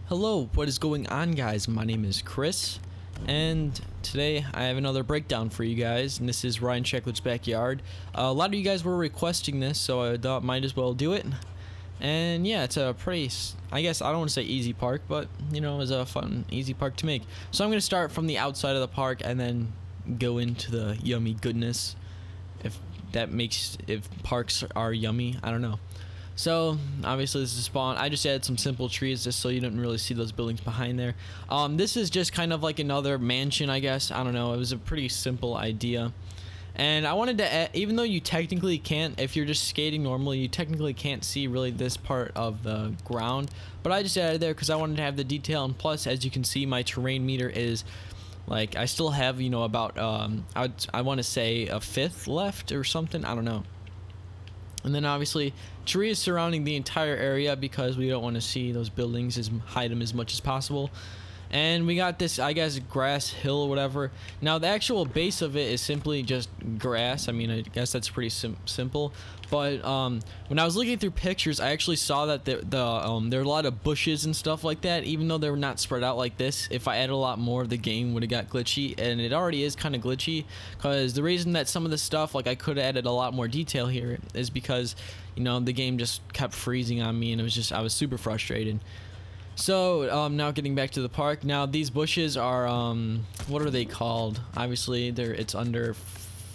Hello, what is going on, guys? My name is Chris, and today I have another breakdown for you guys, and this is Ryan Sheckler's backyard. A lot of you guys were requesting this, so I thought might as well do it. And yeah, it's a pretty, I guess I don't want to say easy park, but you know, it's a fun, easy park to make. So I'm going to start from the outside of the park and then go into the yummy goodness. If parks are yummy, I don't know. So obviously this is spawn. I just added some simple trees just so you didn't really see those buildings behind there. This is just kind of like another mansion, I guess. I don't know. It was a pretty simple idea. And I wanted to add, even though you technically can't, if you're just skating normally, you technically can't see really this part of the ground. But I just added there because I wanted to have the detail. And plus, as you can see, my terrain meter is like, I still have, you know, about, I want to say a fifth left or something. I don't know. And then obviously trees surrounding the entire area because we don't want to see those buildings, hide them as much as possible. And we got this, I guess, grass hill or whatever. Now the actual base of it is simply just grass. I mean, I guess that's pretty simple. But when I was looking through pictures, I actually saw that there are a lot of bushes and stuff like that. Even though they were not spread out like this, if I added a lot more, the game would have got glitchy, and it already is kind of glitchy. Because the reason that some of the stuff, like I could have added a lot more detail here, is because you know the game just kept freezing on me, and I was super frustrated. So now getting back to the park. Now these bushes are what are they called? Obviously it's under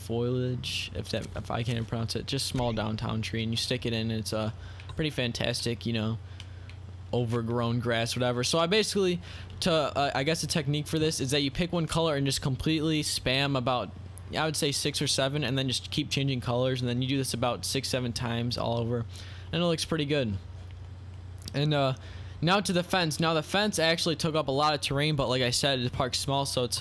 foliage, if I can't pronounce it. Just small downtown tree, and you stick it in, and it's a pretty fantastic, you know, overgrown grass, whatever. So I basically, I guess the technique for this is that you pick one color and just completely spam about, I would say 6 or 7, and then just keep changing colors, and then you do this about 6-7 times all over, and it looks pretty good. And now to the fence. Now the fence actually took up a lot of terrain, but like I said, the park's small, so it's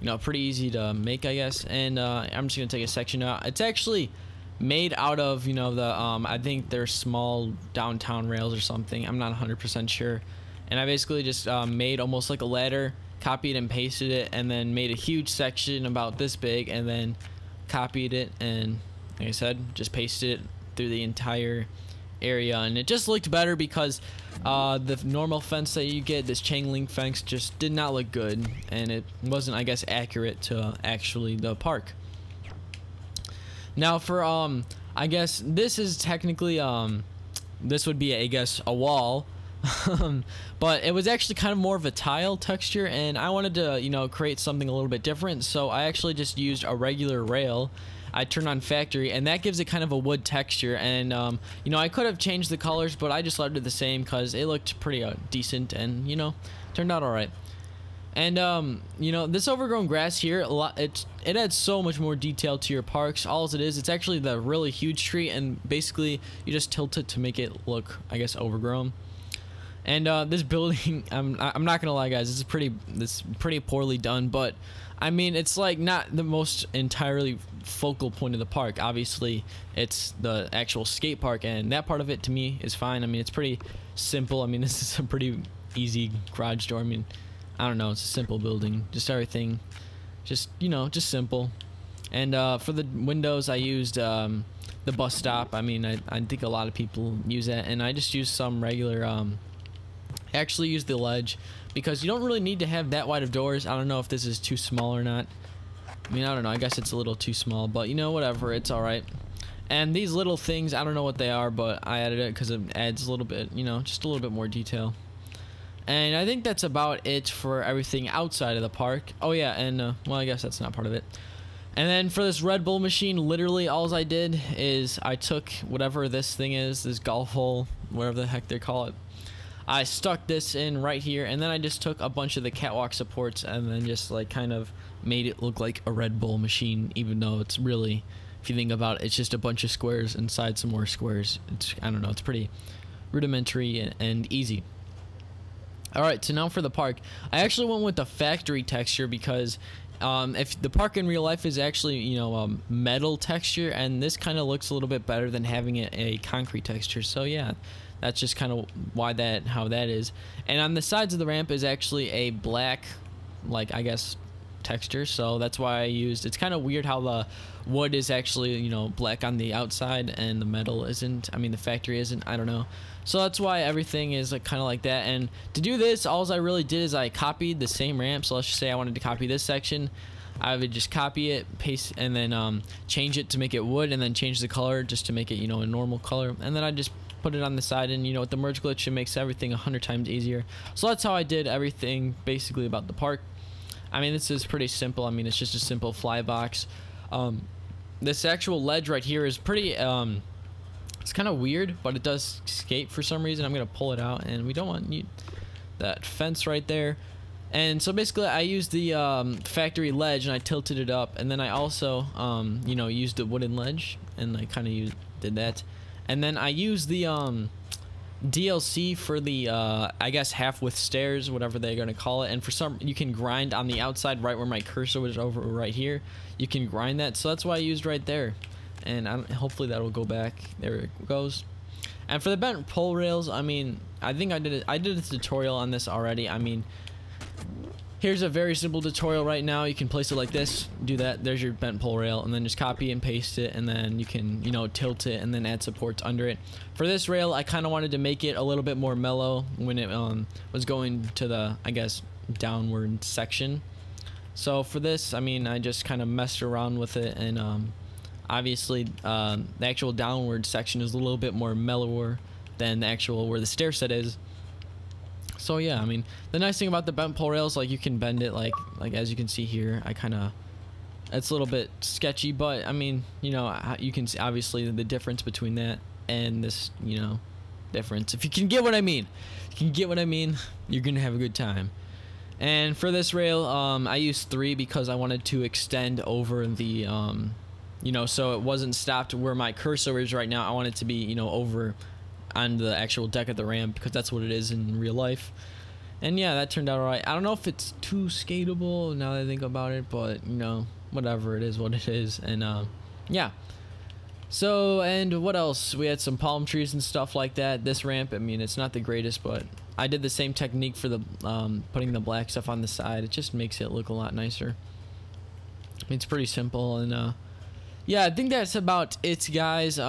you know, pretty easy to make, I guess. And I'm just gonna take a section out. It's actually made out of, you know, the I think they're small downtown rails or something. I'm not 100% sure. And I basically just made almost like a ladder, copied and pasted it, and then made a huge section about this big, and then copied it, and like I said, just pasted it through the entire area. And it just looked better because the normal fence that you get, this chain link fence, just did not look good, and it wasn't, I guess, accurate to actually the park. Now for I guess this is technically this would be, I guess, a wall. But it was actually kind of more of a tile texture, and I wanted to, you know, create something a little bit different, so I actually just used a regular rail. I turned on factory, and that gives it kind of a wood texture. And you know, I could have changed the colors, but I just left it the same because it looked pretty decent, and you know, turned out all right. And you know, this overgrown grass here, it adds so much more detail to your parks. All it is, it's actually the really huge tree, and basically you just tilt it to make it look, I guess, overgrown. And this building, I'm not gonna lie, guys, this is pretty poorly done, but I mean, it's like not the most entirely focal point of the park. Obviously, it's the actual skate park, and that part of it to me is fine. I mean, it's pretty simple. I mean, this is a pretty easy garage door. I mean, I don't know, it's a simple building, just everything, just, you know, just simple. And for the windows, I used the bus stop. I mean, I think a lot of people use that, and I just used some regular actually use the ledge because you don't really need to have that wide of doors. I don't know if this is too small or not. I mean, I don't know, I guess it's a little too small, but you know, whatever, it's alright. And these little things, I don't know what they are, but I added it because it adds a little bit, you know, just a little bit more detail. And I think that's about it for everything outside of the park. Oh yeah, and well, I guess that's not part of it. And then for this Red Bull machine, literally all I did is I took whatever this thing is, this golf hole, whatever the heck they call it, I stuck this in right here, and then I just took a bunch of the catwalk supports and then just like kind of made it look like a Red Bull machine, even though it's really, if you think about it, it's just a bunch of squares inside some more squares. I don't know, it's pretty rudimentary and easy. Alright, so now for the park. I actually went with the factory texture because if the park in real life is actually, you know, metal texture, and this kind of looks a little bit better than having it a concrete texture. So yeah, that's just kind of how that is. And on the sides of the ramp is actually a black, like, I guess, texture, so that's why I used, it's kind of weird how the wood is actually, you know, black on the outside and the metal isn't. I mean, the factory isn't. I don't know. So that's why everything is like kind of like that. And to do this, all I really did is I copied the same ramp. So let's just say I wanted to copy this section. I would just copy it, paste, and then change it to make it wood, and then change the color just to make it, you know, a normal color. And then I just put it on the side, and you know, with the merge glitch, it makes everything 100 times easier. So that's how I did everything basically about the park. I mean, this is pretty simple. I mean, it's just a simple fly box. This actual ledge right here is pretty it's kind of weird, but it does skate for some reason. I'm gonna pull it out, and we don't want that fence right there. And so basically I used the factory ledge and I tilted it up, and then I also you know, used the wooden ledge, and I kind of did that. And then I used the DLC for the I guess half width stairs, whatever they're gonna call it. And for some, you can grind on the outside right where my cursor was over right here. You can grind that, so that's why I used right there. And hopefully that'll go back. There it goes. And for the bent pole rails, I mean, I think I did a tutorial on this already. I mean, here's a very simple tutorial right now. You can place it like this, do that, there's your bent pole rail, and then just copy and paste it, and then you can, you know, tilt it and then add supports under it. For this rail, I kind of wanted to make it a little bit more mellow when it was going to the, I guess, downward section. So for this, I mean, I just kind of messed around with it, and obviously the actual downward section is a little bit more mellower than the actual where the stair set is. So yeah, I mean, the nice thing about the bent pole rails, like, you can bend it like as you can see here. I kind of, it's a little bit sketchy, but I mean, you know, you can see obviously the difference between that and this, you know, difference. If you can get what I mean, you're gonna have a good time. And for this rail, I used 3 because I wanted to extend over the you know, so it wasn't stopped where my cursor is right now. I want it to be, you know, over on the actual deck of the ramp, because that's what it is in real life. And yeah, that turned out alright. I don't know if it's too skatable now that I think about it, but you know, whatever, it is what it is. And yeah. So, and what else? We had some palm trees and stuff like that. This ramp, I mean, it's not the greatest, but I did the same technique for the putting the black stuff on the side. It just makes it look a lot nicer. It's pretty simple. And yeah, I think that's about it, guys.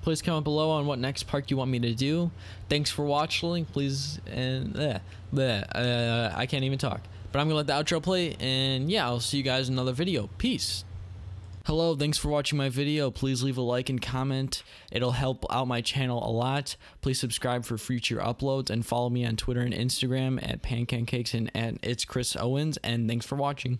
Please comment below on what next park you want me to do. Thanks for watching. Please, and I can't even talk. But I'm gonna let the outro play, and yeah, I'll see you guys in another video. Peace. Hello, thanks for watching my video. Please leave a like and comment. It'll help out my channel a lot. Please subscribe for future uploads, and follow me on Twitter and Instagram at Pancakes and at It's Chris Owens. And thanks for watching.